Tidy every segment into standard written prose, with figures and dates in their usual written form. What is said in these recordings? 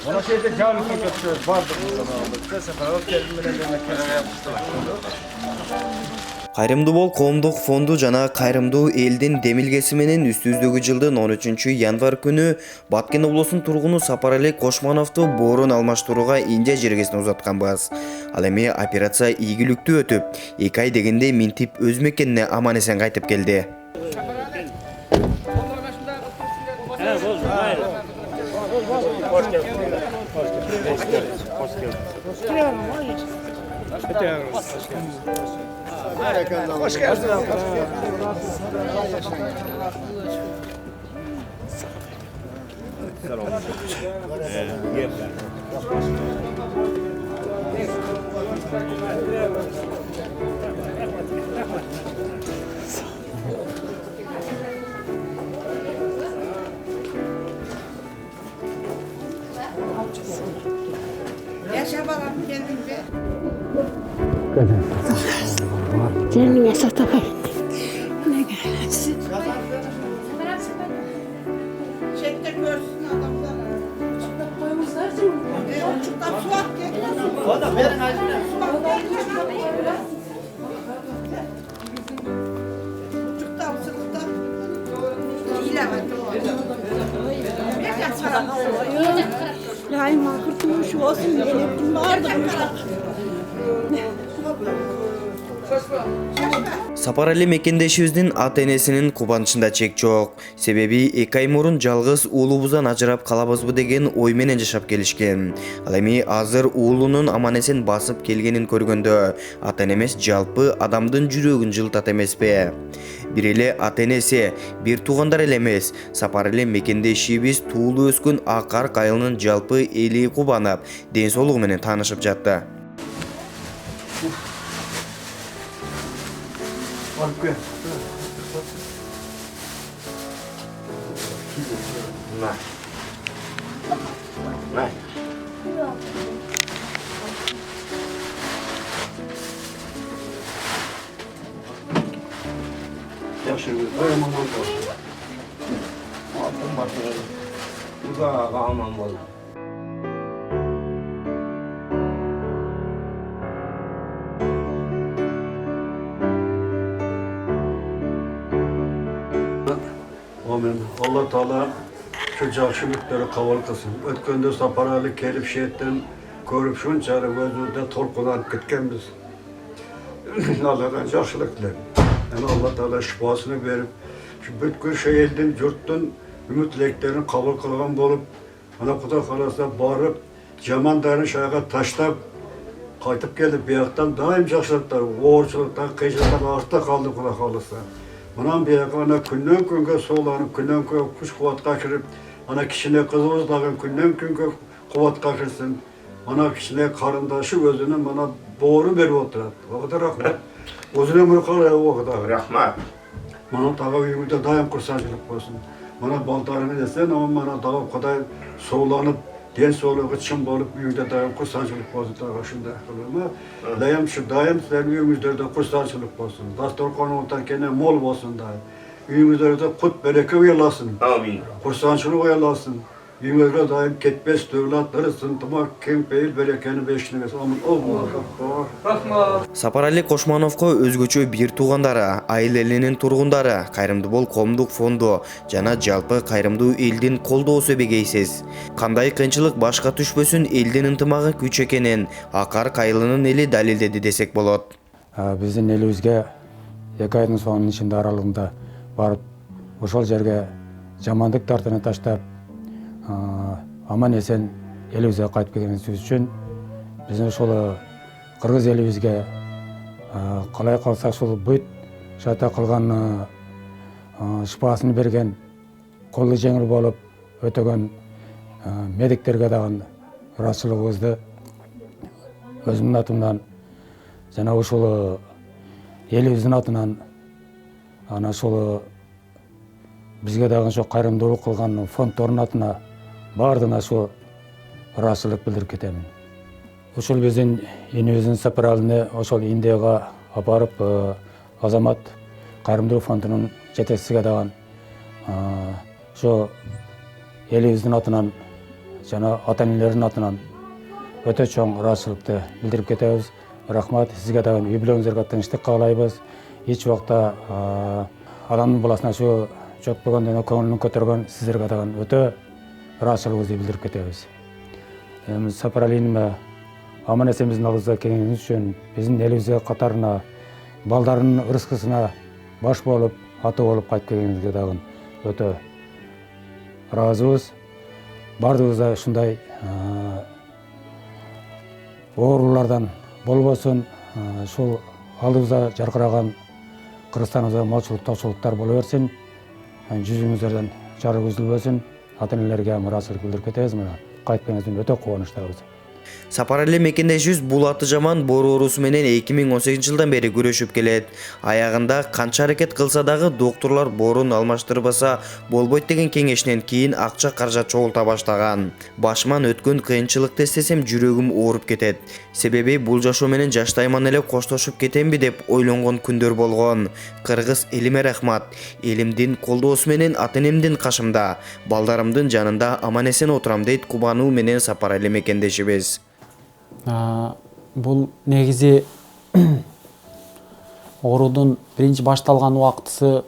Ona şeyde cami yapıyoruz. Vardı bu zaman. Ne sefer o kelimelerine yapıştılar. Кайрымдуу бол коомдук фонду жана кайрымдуу элдин демилгеси менен үстүбүздөгү жылдын 13-январь күнү Баткен облусунун тургуну Сапарали Кошмановду боорун алмаштырууга инже жергесине узатканбыз. Ал эми операция ийгиликтүү өтүп, 2 ай дегенде минтип өз мекенине аман эсен кайтып келди. Hoş geldin. Yaşa bakalım geldin be. Kendine satayım. Ne gelsin? Çekte görsün adamlar. Çıkıp koymuşlar canım. Uçuktan su at geliyorsun. O da verin acına. Uçuktan sınıftan. İyiler hadi. Bir yatsana. Daima kurtulmuş olsun diye hep vardı. Сапарали мекендешибиздин ата-энесинин кубанычында чек жок. Себеби 2 ай мурун жалгыз уулубуздан ажырап калабызбы деген ой менен жашап келишкен. Ал эми азыр уулунун аман эсен басып келгенин көргөндө ата-энемес жалпы адамдын жүрөгүн жылтат эмеспи? Бир эле ата-энеси, бир туугандар эле эмес, Сапарали мекендешибиз туулуп өскөн Акар кайылынын жалпы эли кубанып, ден соолугу менен таанышып жатты. Yaxşı, aman ol. Altın başına. Uzağa aman ol. Amin. Allah Teala şu yaxşılıkları kabul kılsın. Ötkende Saparali kelip şehitten görüp şunçalı gözünde torkulanıp gitkenbiz. Allah'tan yaxşılık dilerim. Yani Allah Teala şifasını verip şu bütün şey elden yurttun ümitliklerini kabul kılgan bolup ana kuda kalasa barıp jamandarını şayağa taşlap kaytıp gelip bir yaktan daim yaxşılıklar, oğurçuluktan, kıyıcılıktan artta kaldı kula kalırsa. Bunun bir yakana günden günge soğlanıp, günden günge kuş kuvat kaçırıp, ana kişine kızımız dağın günden günge kuvat kaçırsın. Ana kişine karındaşı özünün bana boğuru verip oturar. O kadar rahmet. Özüne mürkal ya o kadar. Rahmat. Bana dağı yürüde daim kursancılık olsun. Bana baltarını desen ama bana dağı kadar soğlanıp, den soğluğu çım bolup yürüde daim kursancılık olsun. Dağı şunda kılırma. Daim şu daim sizlerin yürümüzlerde kursancılık olsun. Dastor konu otarken mol olsun daim. Yürümüzlerde kut bereke uyalasın. Amin. Kursancılık uyalasın. Yürümüzlerde daim ketmez dövlatları sıntımak, kempeyil berekeni beşiniz. Amin. Allah. Сапарали Кошмановго өзгөчө бир туугандары, айыл элинин тургундары, Кайрымдуу коомдук фонду жана жалпы кайрымдуу элдин колдоосу бегейсиз. Кандай кыйынчылык башка түшпөсүн элдин ынтымагы күч экенин Акар кайылынын эли далилдеди десек болот. Биздин элибизге 2 айдын соңунун ичинде аралыгында барып, ошол жерге жамандык тартына таштап, аман эсен элибизге кайтып келгенибиз үчүн биздин ошол кыргыз элибизге калай калсак ушул бүт жата кылган шифасын берген, колу жеңил болуп өтөгөн медиктерге дагы ыраазычылыгыбызды өзүмдүн атымдан жана ушул элибиздин атынан ана ушул бизге дагы ошо кайрымдуулук кылган фонддордун атына баардыгына ошо ыраазычылык билдирип кетемин. Ушул биздин инибиздин Сапаралыны ошол Индияга апарып, Азамат кайрымдуулук фондунун жетекчисиге дагы ошо элибиздин атынан жана ата-энелердин атынан өтө чоң ыраазычылыкты билдирип кетебиз. Рахмат, сизге дагы үй бүлөңүзгө тынчтык каалайбыз. Эч убакта адамдын баласына ошо жокпогондон көңүлүн көтөргөн сиздерге дагы өтө ыраазычылыгыбызды билдирип кетебиз. Сапарали иниме аман эсен биздин алдыбызга келгениңиз үчүн, биздин элибизге катарына балдарынын ырыскысына баш болуп, ата болуп кайтып келгениңизге дагы өтө ыраазыбыз. Бардыгыбызда ушундай оорулардан болбосун, ушул алдыбызда жаркыраган Кыргызстаныбызда молчулук токчулуктар боло берсин, жүзүңүздөрдөн жарык үзүлбөсүн. Ата-энелерге ыраазычылык билдирип кетебиз. Мына кайтканыңыз үчүн өтө кубанычтабыз. Сапарали мекендешибиз бул аты жаман боору оорусу менен 2018 жылдан бери күрөшүп келет. Аягында канча аракет кылса дагы доктурлар боорун алмаштырбаса болбойт деген кеңешинен кийин акча каражат чогулта баштаган. Башыман өткөн кыйынчылыкты эстесем жүрөгүм ооруп кетет. Себеби бул жашоо менен жаштайман эле коштошуп кетемби деп ойлонгон күндөр болгон. Кыргыз элиме рахмат. Элимдин колдоосу менен ата-энемдин кашымда, балдарымдын жанында аман эсен отурам дейт кубануу менен Сапарали мекендешибиз. Бул негизи оорудун биринчи башталган убактысы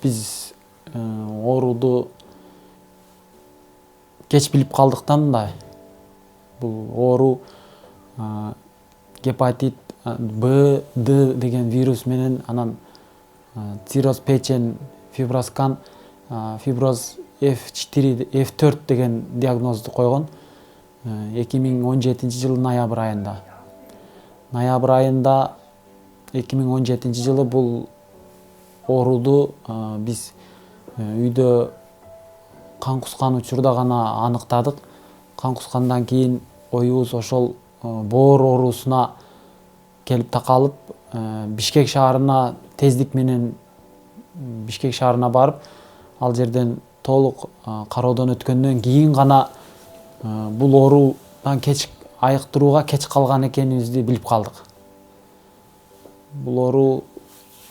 биз ооруду кеч билип калдык да мындай. Бул оору гепатит Б, Д деген вирус менен анан цирроз печень, фиброскан, фиброз F4 F4 деген диагнозду койгон. 2017 жылы ноябрь айында. Ноябрь айында 2017 жылы бул ооруду биз үйдө кан кускан учурда гана аныктадык. Кан кускандан кийин оюбуз ошол боор оорусуна келип такалып, Бишкек шаарына тездик менен Бишкек шаарына барып, ал жерден толук кароодон өткөндөн кийин гана бул оорудан кеч айыктырууга кеч калган экенибизди билип калдык. Бул оору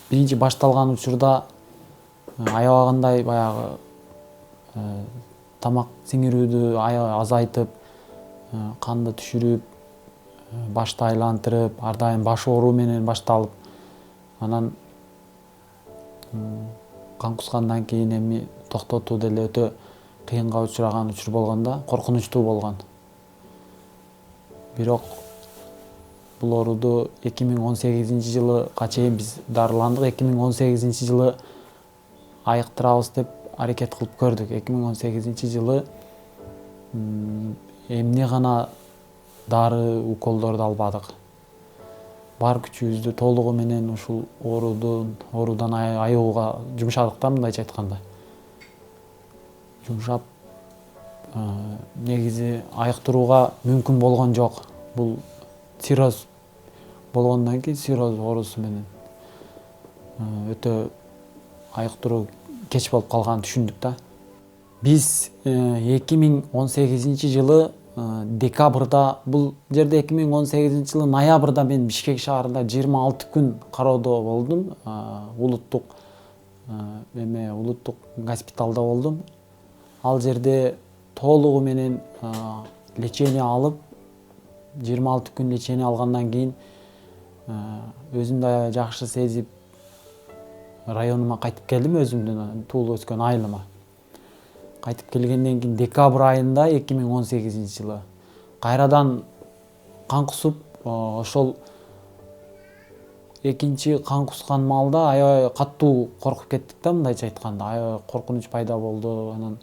биринчи башталган учурда аябагандай баягы тамак сиңирүүдү азайтып, канды түшүрүп, башты айлантырып, ар дайым баш ооруу менен башталып, анан кан кускандан кийин эми токтотуу деле өтө кыйынга учураган учур болгондо коркунучтуу болгон. Бирок бул ооруду 2018 жылыга чейин биз дарыландык. 2018 жылы айыктырабыз деп аракет кылып көрдүк. 2018 жылы эмне гана дары, уколдорду албадык. Бар күчүбүздү толугу менен ушул оорудан айыууга жумшадык да, мындайча айтканда. Жумшап, негизи айыктырууга мүмкүн болгон жок. Бул цирроз болгондон кийин цирроз оорусу менен өтө айыктыруу кеч болуп калганын түшүндүк да. Биз 2018 жылы декабрда, бул жерде 2018 жылы ноябрда мен Бишкек шаарында 26 күн кароодо болдум. Улуттук госпиталда болдум. Ал жерде толугу менен лечение алып, 26 күн лечение алгандан кийин өзүмдү жакшы сезип районума кайтып келдим, өзүмдүн туулуп өскөн айылыма. Кайтып келгенден кийин декабрь айында 2018 жылы кайрадан кан кусуп, ошол экинчи кан кускан маалда аябай катуу коркуп кеттик да, мындайча айтканда. Аябай коркунуч пайда болду, анан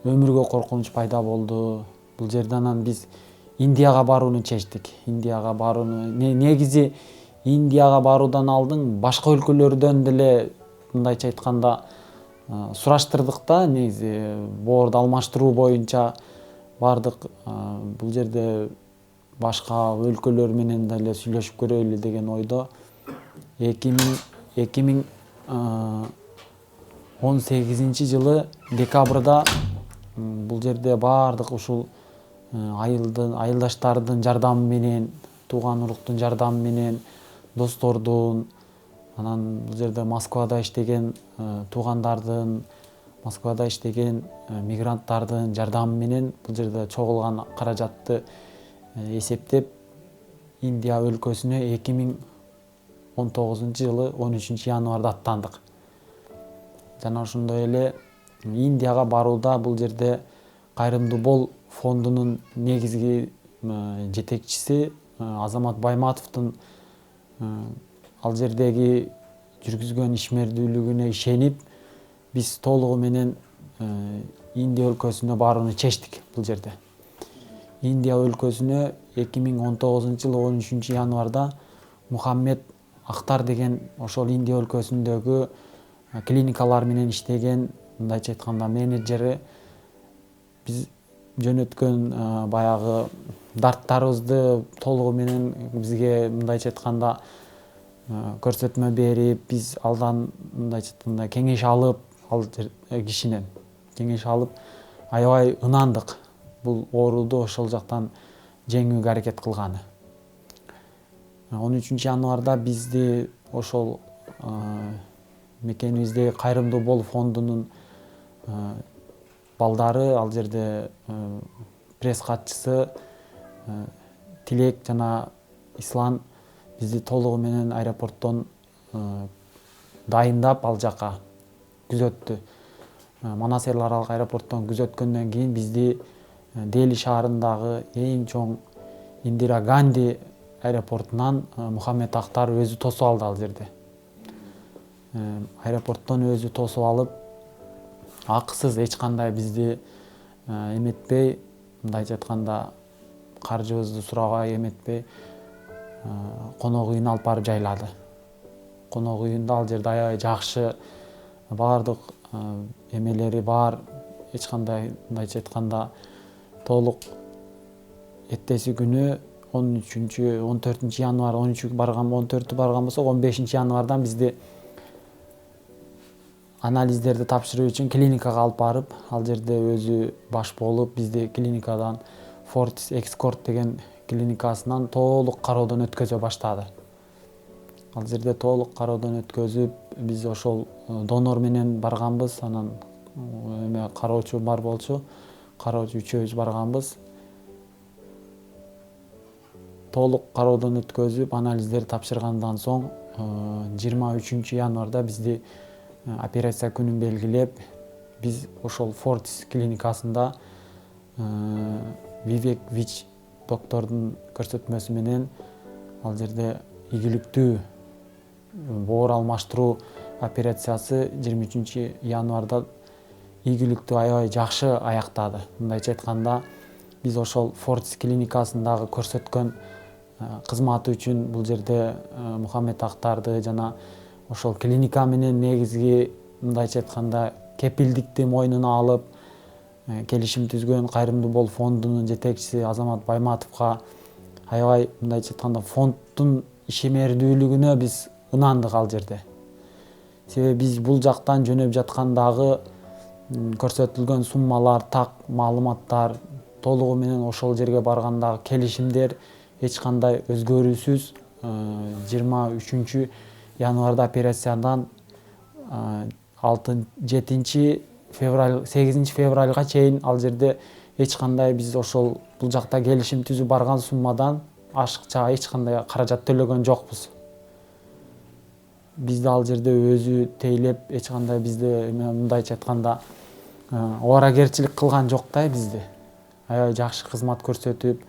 өмүргө коркунуч пайда болду. Бул жерде анан биз Индияга барууну чечтик. Индияга барууну негизи Индияга баруудан алдын башка өлкөлөрдөн деле мындайча айтканда сураштырдык да, негизи боорду алмаштыруу боюнча бардык. Бул жерде башка өлкөлөр менен деле сүйлөшүп көрөлү деген ойдо 2019 жылы декабрда бул жерде баардык ушул айылдаштардын жардамы менен, тууган уруктун жардамы менен, достордун, анан бул жерде Москвада иштеген туугандардын, Москвада иштеген мигранттардын жардамы менен бул жерде чогулган каражатты эсептеп Индия өлкөсүнө 2019 жылы 13 январда аттандык. Жана ошондой эле Индияга барууда бул жерде Кайрымдуу бол фондунун негизги жетекчиси Азамат Байматовдун ал жердеги жүргүзгөн ишмердүүлүгүнө ишенип, биз толугу менен Индия өлкөсүнө барууну чечтик бул жерде. Индия өлкөсүнө 2019 жылы 13 январда Мухаммед Ахтар деген ошол Индия өлкөсүндөгү клиникалар менен иштеген, мындайча айтканда менеджери, биз жөнөткөн баягы дарттарыбызды толугу менен бизге мындайча айтканда көрсөтмө берип, биз алдан мындайча айтканда кеңеш алып, ал кишинен кеңеш алып, аябай ынандык бул ооруду ошол жактан жеңүүгө аракет кылганы. 13 январда бизди ошол мекенибиздеги Кайрымдуу бол фондунун балдары, ал жерде пресс катчысы Тилек жана Ислан бизди толугу менен аэропорттон дайындап ал жака күзөттү. Манас эл аралык аэропорттон күзөткөндөн кийин бизди Дели шаарындагы эң чоң Индира Ганди аэропортунан Мухаммед Ахтар өзү тосуп алды ал жерде. Аэропорттон өзү тосуп алып, акысыз эч кандай бизди эметпей, мындайча айтканда каржыбызды сурабай эметпей, конок үйүнө алып барып жайлады. Конок үйүндө ал жерде аябай жакшы, баардык эмелери бар, эч кандай мындайча айтканда толук. Эртеси күнү 14 январ, 14 барган болсо 15 январдан бизди анализдерди тапшыруу үчүн клиникага алып барып, ал жерде өзү баш болуп, бизди клиникадан Fortis Escort деген клиникасынан толук кароодон өткөзө баштады. Ал жерде толук кароодон өткөзүп, биз ошол донор менен барганбыз, анан кароочу бар болчу, кароочу үчөөбүз барганбыз. Толук кароодон өткөзүп, анализдерди тапшыргандан соң 23 январда бизди операция күнүн белгилеп, биз ошол Fortis клиникасында Вивек Вич доктордун көрсөтмөсү менен ал жерде ийгиликтүү боор алмаштыруу операциясы 23 январда ийгиликтүү аябай жакшы аяктады. Мындайча айтканда, биз ошол Fortis клиникасындагы көрсөткөн кызматы үчүн бул жерде Мухаммед Ахтарды жана ошол клиника менен негизги мындайча айтканда кепилдикти мойнуна алып, келишим түзгөн Кайрымдуу бол фондунун жетекчиси Азамат Байматовго аябай мындайча айтканда фонддун ишмердүүлүгүнө биз ынандык ал жерде. Себеби биз бул жактан жөнөп жаткандагы көрсөтүлгөн суммалар, так маалыматтар, толугу менен ошол жерге баргандагы келишимдер эч кандай өзгөрүүсүз 23 январда операциядан 8 февралга чейин ал жерде эч кандай биз ошол бул жакта келишим түзүп барган суммадан ашыкча эч кандай каражат төлөгөн жокпуз. Бизди ал жерде өзү тейлеп, эч кандай бизди мындайча айтканда ооракерчилик кылган жок да бизди. Аябай жакшы кызмат көрсөтүп,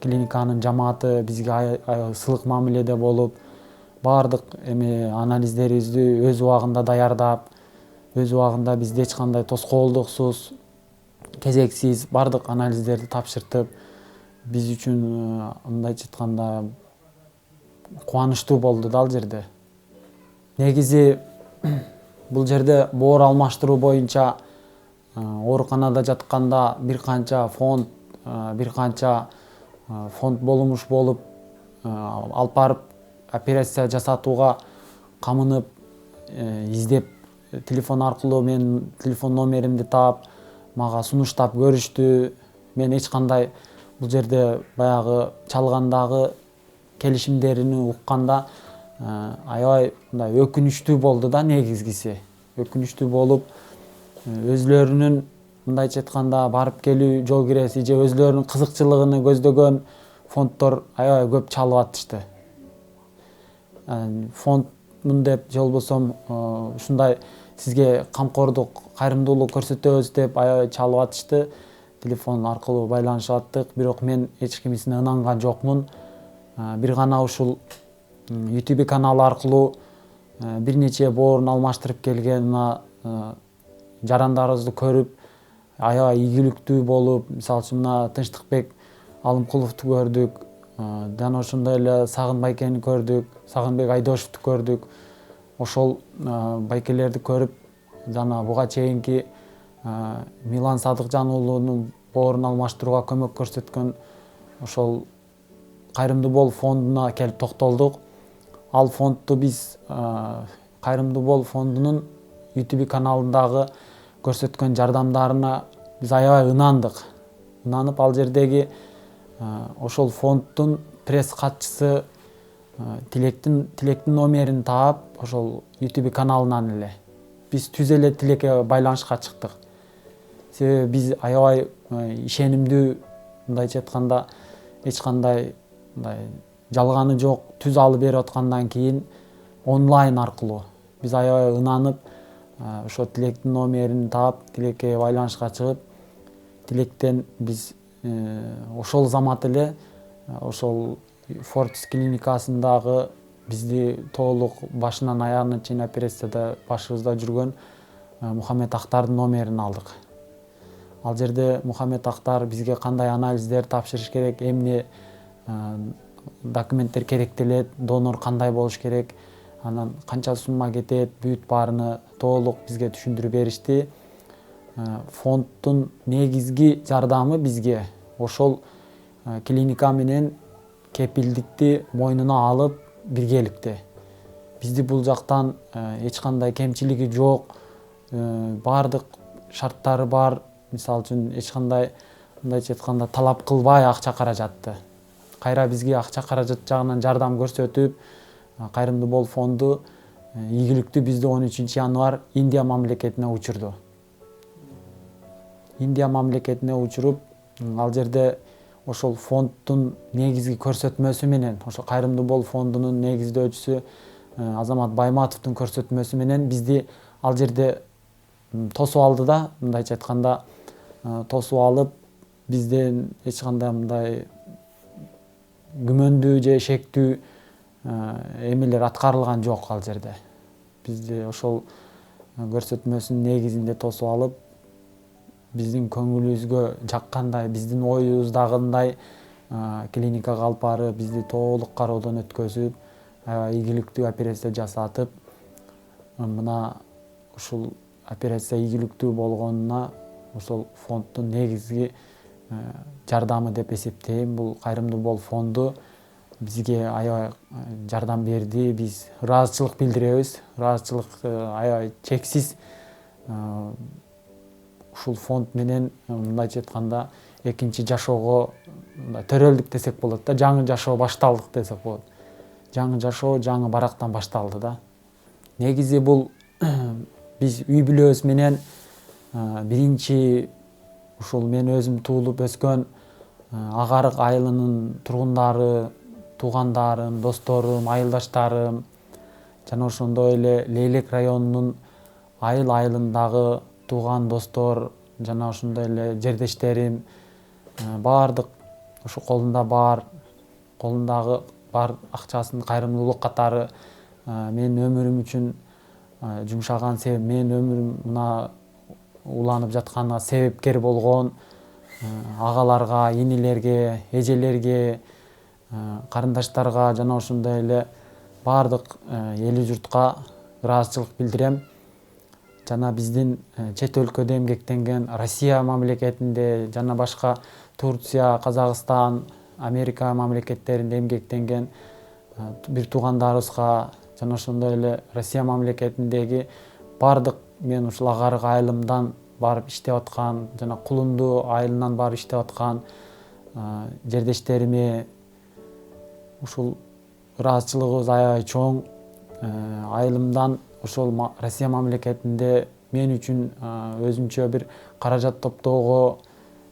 клиниканын жамааты бизге сылык мамиледе болуп, баардык анализдерибизди өз убагында даярдап, өз убагында бизде эч кандай тоскоолдуксуз, кезексиз баардык анализдерди тапшыртып, биз үчүн мындайча айтканда кубанычтуу болду да ал жерде. Негизи бул жерде боор алмаштыруу боюнча ооруканада жатканда бир канча фонд болумуш болуп алып барып операция жасатууга камынып издеп телефон аркылуу мен телефон номеримди таап мага сунуштап көрүштү. Мен эч кандай бул жерде баягы чалгандагы келишимдерин укканда аябай мындай өкүнүчтүү болду да. Негизгиси өкүнүчтүү болуп, өзлөрүнүн мындайча айтканда барып келүү жол киреси же өзлөрүнүн кызыкчылыгын көздөгөн фонддор аябай көп чалып атышты. Фондмун деп же болбосо ушундай сизге камкордук, кайрымдуулук көрсөтөбүз деп аябай чалып атышты. Телефон аркылуу байланышып аттык, бирок мен эч кимисине ынанган жокмун. Бир гана ушул YouTube каналы аркылуу бир нече боорун алмаштырып келген мына жарандарыбызды көрүп аябай ийгиликтүү болуп, мисалы үчүн мына Тынчтыкбек Алымкуловду көрдүк, жана ошондой эле Сагын байкени көрдүк, Сагынбек Айдошевду көрдүк. Ошол байкелерди көрүп, жана буга чейинки Милан Садыкжан уулунун боорун алмаштырууга көмөк көрсөткөн ошол Кайрымдуу бол фондуна келип токтолдук. Ал фондду биз Кайрымдуу бол фондунун YouTube каналындагы көрсөткөн жардамдарына биз аябай ынандык. Ынанып, ал жердеги ошол фонддун пресс катчысы Тилектин номерин таап, ошол YouTube каналынан эле биз түз эле Тилекке байланышка чыктык. Себеби биз аябай ишенимдүү, мындайча айтканда эч кандай мындай жалганы жок, түз алып берип аткандан кийин онлайн аркылуу биз аябай ынанып, ошо Тилектин номерин таап, Тилекке байланышка чыгып, Тилектен биз ошол замат эле ошол Фортис клиникасындагы бизди толук башынан аягына чейин операцияда башыбызда жүргөн Мухаммед Актардын номерин алдык. Ал жерде Мухаммед Актар бизге кандай анализдер тапшырыш керек, эмне документтер керектелет, донор кандай болуш керек, анан канча сумма кетет, бүт баарыны толук бизге түшүндүрүп беришти. Фонддун негизги жардамы бизге ошол клиника менен кепилдикти мойнуна алып биргеликте. Бизди бул жактан эч кандай кемчилиги жок, баардык шарттары бар. Мисалы үчүн эч кандай мындайча айтканда талап кылбай акча каражатты. Кайра бизге акча каражат жагынан жардам көрсөтүп, Кайрымдуу бол фонду ийгиликтүү бизди 13 январь Индия мамлекетине учурду. Индия мамлекетине учуруп, ал жерде ошол фонддун негизги көрсөтмөсү менен, ошол Кайрымдуу бол фондунун негиздөөчүсү Азамат Байматовдун көрсөтмөсү менен бизди ал жерде тосуп алды да, мындайча айтканда тосуп алып, бизден эч кандай мындай күмөндүү же шектүү эмелер аткарылган жок ал жерде. Бизди ошол көрсөтмөсүнүн негизинде тосуп алып, биздин көңүлүбүзгө жаккандай, биздин оюбуздагындай клиникага алып барып, бизди толук кароодон өткөзүп, аябай ийгиликтүү операция жасатып, мына ушул операция ийгиликтүү болгонуна ошол фонддун негизги жардамы деп эсептейм. Бул Кайрымдуу бол фонду бизге аябай жардам берди. Биз ыраазычылык билдиребиз. Ыраазычылык аябай чексиз. Ушул фонд менен мындайча айтканда экинчи жашоого төрөлдүк десек болот да, жаңы жашоо башталдык десек болот. Жаңы жашоо жаңы барактан башталды да. Негизи бул биз үй бүлөбүз менен биринчи ушул мен өзүм туулуп өскөн Агарык айылынын тургундары, туугандарым, досторум, айылдаштарым жана ошондой эле Лейлек районунун айылындагы тууган достор жана ошондой эле жердештерим баардык ушу колундагы бар акчасын кайрымдуулук катары менин өмүрүм үчүн жумшаган себеп, менин өмүрүм мына уланып жатканына себепкер болгон агаларга, инилерге, эжелерге, карындаштарга жана ошондой эле баардык эли журтка ыраазычылык билдирем. Жана биздин чет өлкөдө эмгектенген Россия мамлекетинде жана башка Турция, Казакстан, Америка мамлекеттеринде эмгектенген бир туугандарыбызга жана ошондой эле Россия мамлекетиндеги баардык мен ушул Агарык айылымдан барып иштеп аткан жана Кулунду айылынан барып иштеп аткан жердештериме ушул ыраазычылыгыбыз аябай чоң. Айылымдан ошол Россия мамлекетинде мен үчүн өзүнчө бир каражат топтоого,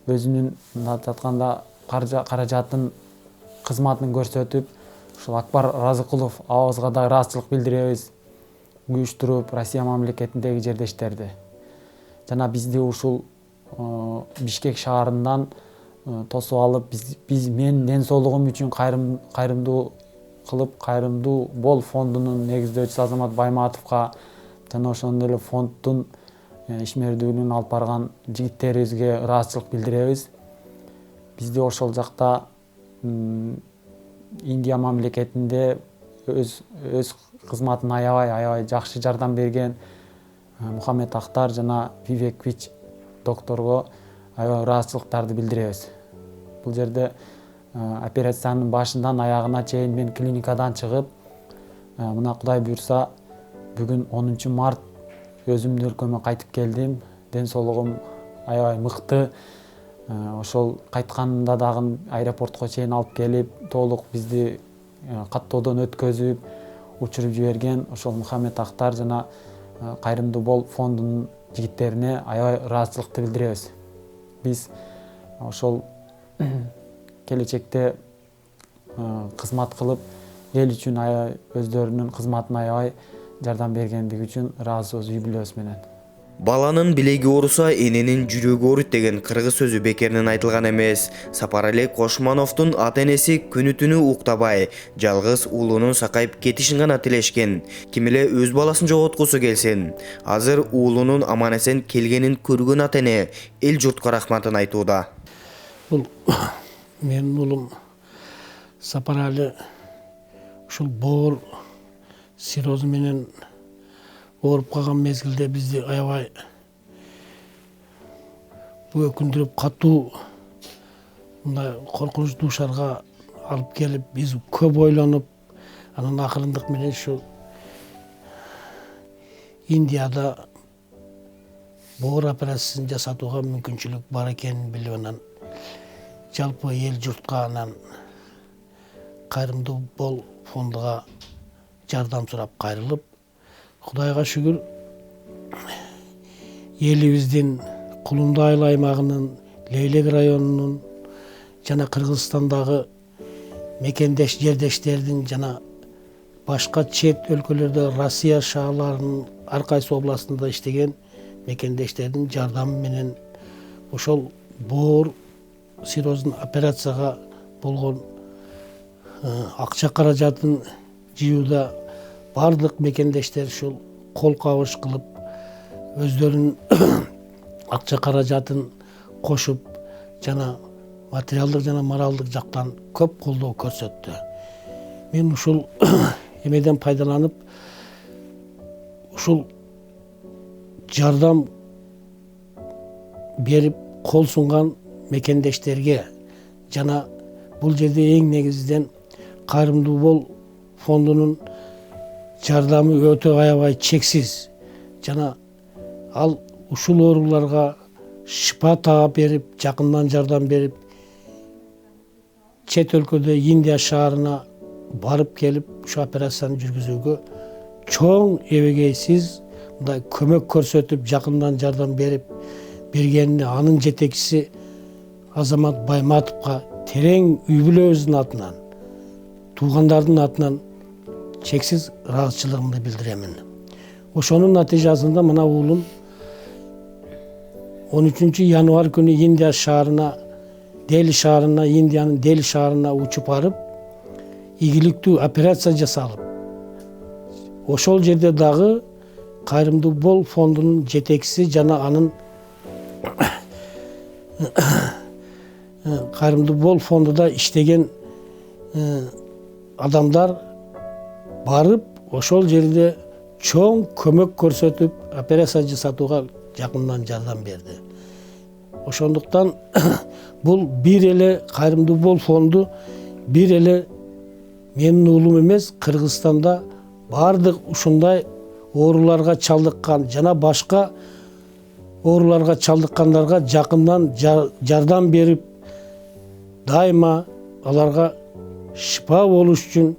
өзүнүн мындайча айтканда каражатын кызматын көрсөтүп, ушул Акбар Разыкулов абабызга да ыраазычылык билдиребиз. Уюштуруп Россия мамлекетиндеги жердештерди. Жана бизди ушул Бишкек шаарынан тосуп алып, мен ден соолугум үчүн кайрымдуу кылып, Кайрымдуу бол фондунун негиздөөчүсү Азамат Байматовго жана ошондой эле фонддун ишмердүүлүгүн алып барган жигиттерибизге ыраазычылык билдиребиз. Бизди ошол жакта Индия мамлекетинде өз кызматын аябай жакшы жардам берген Мухаммед Ахтар жана Вивек Вич докторго аябай ыраазычылыктарды билдиребиз. Бул жерде операциянын башынан аягына чейин мен клиникадан чыгып, мына Кудай буйрса бүгүн 10 март өзүмдүн өлкөмө кайтып келдим. Ден соолугум аябай мыкты. Ошол кайтканымда дагы аэропортко чейин алып келип, толук бизди каттоодон өткөзүп, учуруп жиберген ошол Мухаммед Ахтар жана Кайрымдуу бол фондунун жигиттерине аябай ыраазычылыкты билдиребиз. Биз ошол келечекте кызмат кылып, эл үчүн өздөрүнүн кызматын аябай жардам бергендиги үчүн ыраазыбыз үй бүлөбүз менен. Баланын билеги ооруса, эненин жүрөгү ооруйт деген кыргыз сөзү бекеринен айтылган эмес. Сапарали Кошмановдун ата-энеси күнү-түнү уктабай, жалгыз уулунун сакайып кетишин гана тилешкен. Ким эле өз баласын жоготкусу келсин. Азыр уулунун аман-эсен келгенин көргөн ата-эне эл журтка рахматын айтууда. Бул менин уулум Сапарали ушул боор сирозу менен ооруп калган мезгилде бизди аябай өкүндүрүп, катуу мындай коркунучтуу шаарга алып келип, биз көп ойлонуп, анан акырындык менен ушу Индияда боор операциясын жасатууга мүмкүнчүлүк бар экенин билип, анан жалпы эл журтка, анан Кайрымдуу бол фондуга жардам сурап кайрылып, Кудайга шүгүр, элибиздин Кулунду айыл аймагынын, Лейлек районунун жана Кыргызстандагы мекендеш жердештердин жана башка чет өлкөлөрдө Россия шаарларынын ар кайсы областында иштеген мекендештердин жардамы менен ошол боор сирозун операцияга болгон акча каражатын жыюуда бардык мекендештер ушул кол кабыш кылып, өздөрүнүн акча каражатын кошуп, жана материалдык жана моралдык жактан көп колдоо көрсөттү. Мен ушул эмеден пайдаланып, ушул жардам берип кол сунган мекендештерге жана бул жерде эң негизинен Кайрымдуу бол фондунун жардамы өтө аябай чексиз, жана ал ушул ооруларга шыпа таап берип, жакындан жардам берип, чет өлкөдө Индия шаарына барып келип, ушу операцияны жүргүзүүгө чоң эбегейсиз мындай көмөк көрсөтүп, жакындан жардам бергенине анын жетекчиси Азамат Байматовго терең үй бүлөбүздүн атынан, туугандардын атынан чексиз ыраазычылыгымды билдиремин. Ошонун натыйжасында мына уулум 13 январь күнү Индия шаарына, Индиянын Дели шаарына учуп барып, ийгиликтүү операция жасалып, ошол жерде дагы Кайрымдуу бол фондунун жетекчиси жана анын Кайрымдуу бол фондуда иштеген адамдар барып, ошол жерде чоң көмөк көрсөтүп, операция жасатууга жакындан жардам берди. Ошондуктан бул бир эле Кайрымдуу бол фонду бир эле менин уулум эмес, Кыргызстанда бардык ушундай ооруларга чалдыккан жана башка ооруларга чалдыккандарга жакындан жардам берип, дайыма аларга шифа болуш үчүн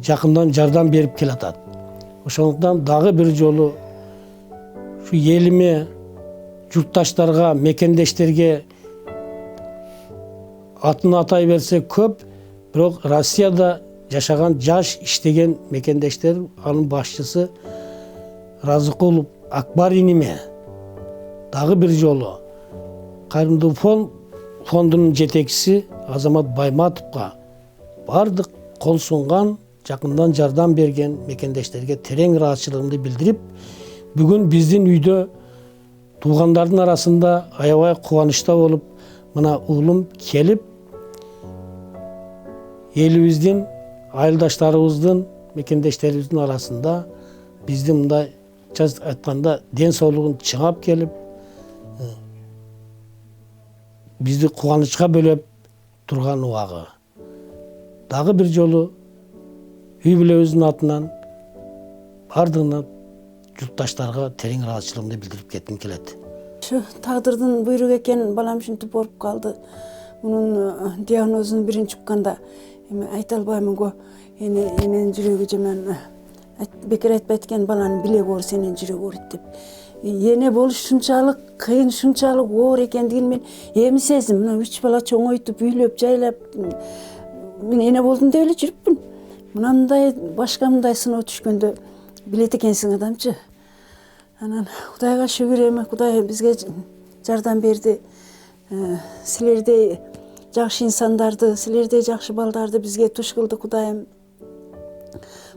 жакындан жардам берип келатат. Ошондуктан дагы бир жолу ушу элиме, журтташтарга, мекендештерге атын атай берсе көп, бирок Россияда жашаган жаш иштеген мекендештер, анын башчысы Разыкулов Акбар иниме дагы бир жолу Кайрымдуу фондунун жетекчиси Азамат Байматовго бардык кол сунган, жакындан жардам берген мекендештерге терең ыраазычылыгымды билдирип, бүгүн биздин үйдө туугандардын арасында аябай кубанычта болуп, мына уулум келип, элибиздин, айылдаштарыбыздын, мекендештерибиздин арасында биздин мындай айтканда ден соолугун чыңап келип, бизди кубанычка бөлөп турган убагы. Дагы бир жолу үй бүлөбүздүн атынан бардыгына журтташтарга терең ыраазычылыгымды билдирип кетким келет. Şu taqdırdın buyruk eken balam şinti borup kaldı. Bunun diagnozunu birinci çıkkanda ayta albayman go. Enen жүрөгү жаман бекер айтпайткен баланы биле кор, сенин жүрөгү ооруйт деп. Эне болуш шунчалык кыйын, шунчалык оор экендигин мен эми сездим. Мына 3 бала чоңойтуп, үйлөп, жайлап мен эне болдум деп эле жүрүппүн. Мындай башка мындай сыноо түшкөндө билет экенсиң адамчы. Анан Кудайга шүгүр, эми Кудай бизге жардам берди. Силердей жакшы инсандарды, силердей жакшы балдарды бизге туш кылды Кудайым.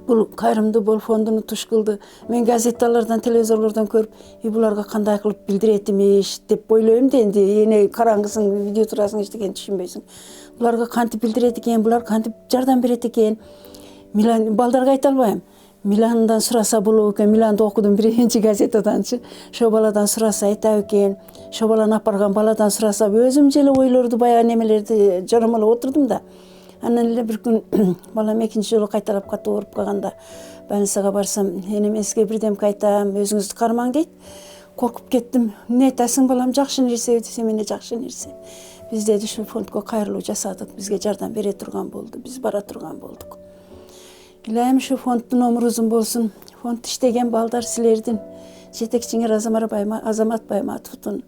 Бул Кайрымдуу Бол фондуну туш кылды. Мен газетталардан, телевизорлордон көрүп, буларга кандай кылып билдирет эмеш деп ойлойм да, энди эне караңгысың, видео турасың, эчтекени түшүнбөйсүң. Буларга кантип билдирет экен, булар кантип жардам берет экен. Милан балдарга айта албайм. Миландан сураса болобу экен, Миланды окудум биринчи газетаданчы. Шо баладан сураса айтабы экен, шо баланы апарган баладан сураса, өзүм желе ойлорду, баягы немелерди жоромолоп отурдум да. Анан эле бир күн балам экинчи жолу кайталап катуу ооруп калганда больницага барсам, энем сизге бирдемке айтам, өзүңүздү кармаң дейт. Коркуп кеттим. Эмне айтасың балам, жакшы нерсе десе, эмне жакшы нерсе. Биз деди ушул фондго кайрылуу жасадык, бизге жардам бере турган болду, биз бара турган болдук. Илайым ушу фонддун өмүрү узун болсун. Фонд иштеген балдар силердин, жетекчиңер Азамат Байматовдун.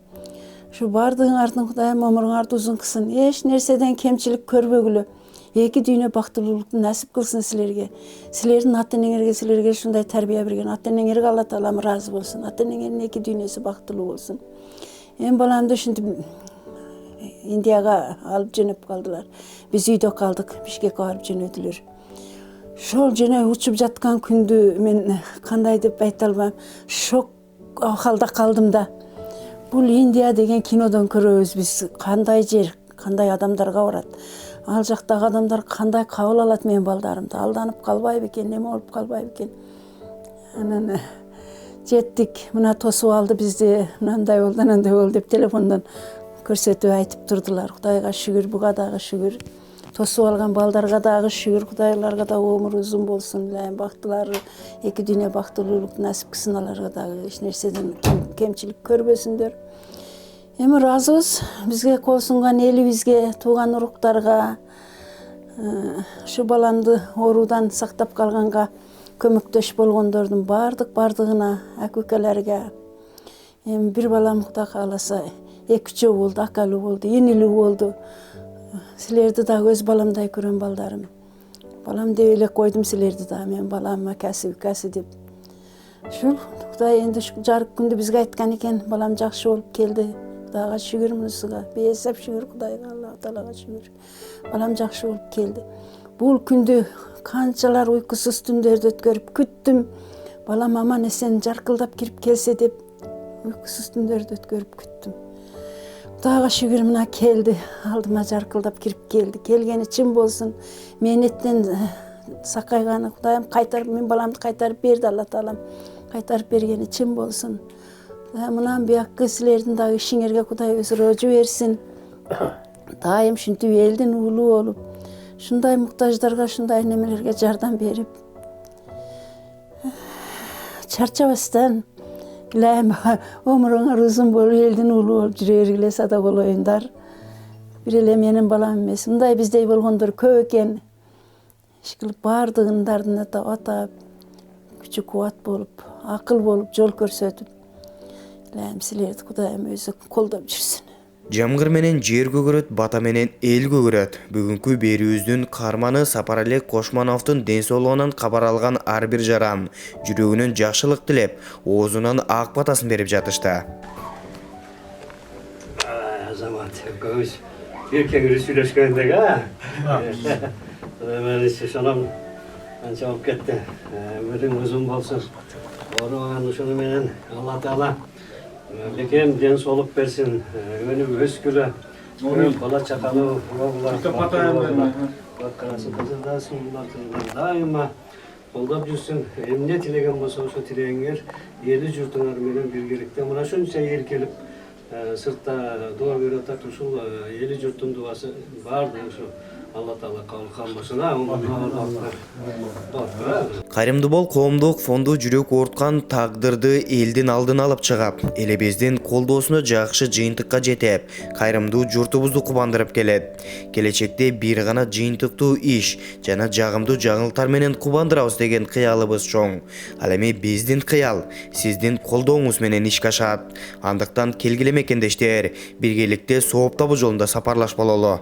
Ушу бардыгыңардын Кудайым өмүрүңарды узун кылсын. Эч нерседен кемчилик көрбөгүлө. Эки дүйнө бактылуулукту насип кылсын силерге. Силердин ата-энеңерге, силерге ушундай тарбия берген ата-энеңерге Алла Таалам ыраазы болсун. Ата-энеңердин эки дүйнөсү бактылуу болсун. Эми баламды ушинтип Индияга алып жөнөп калдылар. Биз үйдө калдык, Бишкекке алып жөнөдүлөр. Шол жана учуп жаткан күндү мен кандай деп айта албайм, шок халда калдым да. Бул Индия деген кинодон көрөбүз биз, кандай жер, кандай адамдарга барат. Ал жактагы адамдар кандай кабыл алат менин балдарымды, алданып калбайбы экен, неме болуп калбайбы экен. Анан жеттик, мына тосуп алды бизди, мындай болду, анандай болду деп телефондон көрсөтүп айтып турдулар. Кудайга шүгүр, буга дагы шүгүр. Тосуп алган балдарга дагы шүгүр, Кудайларга да өмүр узун болсун, бактылары, эки дүйнө бактылуулук насип кылсын, аларга дагы эч нерседен кемчилик көрбөсүндөр. Эми ыраазыбыз бизге кол сунган элибизге, тууган уруктарга, ушу баламды оорудан сактап калганга көмөктөш болгондордун бардыгына, акекелерге. Эми бир балам Кудай кааласа 2 жыл болду, акалуу болду, энилүү болду. Силерди да өз баламдай көрөм балдарым. Балам деп эле койдум силерди да, мен балам акасы деп. Ушу Кудай энди жарык күндү бизге айткан экен, балам жакшы болуп келди. Кудайга шүгүр, мунусуга бейсап шүгүр, Кудайга, Алла Таалага шүгүр. Балам жакшы болуп келди. Бул күндү канчалар уйкусуз түндөрдү өткөрүп күттүм. Балам аман эсен жаркылдап кирип келсе деп уйкусуз түндөрдү өткөрүп күттүм. Кудайга шүгүр, мына келди, алдыма жаркылдап кирип келди. Келгени чын болсун. Мээнеттен сакайганы Кудайым кайтарып, мен баламды кайтарып берди, Алла Таалам кайтарып бергени чын болсун. Мынан буякка силердин дагы ишиңерге Кудай өзү роожу берсин. Дайым ушинтип элдин уулу болуп, ушундай муктаждарга, ушундай немелерге жардам берип, çarçabastan ilayim ömrüňer uzun bolup elden ulu bolup jüregile sada boloýunlar. Bir ele menin balam emes. Ynday bizdey bolgondur köp eken. İşkilip bardygyndaryna da atap, küçük kuwat bolup, akıl bolup, jol körsötüp. Ilayim silerdi Hudaýym özü koldap жүрsün. Jamgyr menen jer kögüröt, bata menen el kögüröt. Бүгүnkү берүүбүздүн карманы Сапаралек Кошмановдун ден соолугунан кабар алган ар бир жаран, жүрөгүнөн жакшылык тилеп, оозунан ак батасын берип жатышты. Azamat, göğüs. Bir kere süreşkendik ha. Ben işte şunun anca olup gitti. Ömrün uzun olsun. Onu şunu menen Allah Teala lekem den solup versin. Önüm öskülü. Bala çakalı. Bakarası kızıldasın. Daima koldap жүрсүн. Emne tilegen bolsa şu tilegenger eli jurtuňar menen birgelikde mına şunça yer kelip sırtta dua berip atak uşul eli jurtun duası bardy şu Allah Taala kabul kılmasın ha. Кайрымдуу коомдук фонду жүрөк ооруткан тагдырды элдин алдына алып чыгып, элебиздин колдоосуна жакшы жыйынтыкка жетип, кайрымдуу журтубузду кубандырып келет. Келечекте бир гана жыйынтыктуу иш жана жагымдуу жаңылыктар менен кубандырабыз деген кыялыбыз чоң. Ал эми биздин кыял сиздин колдооңуз менен ишке ашат. Андыктан келгиле мекендештер, биргеликте сооп табуу жолунда сапарлашпалалы.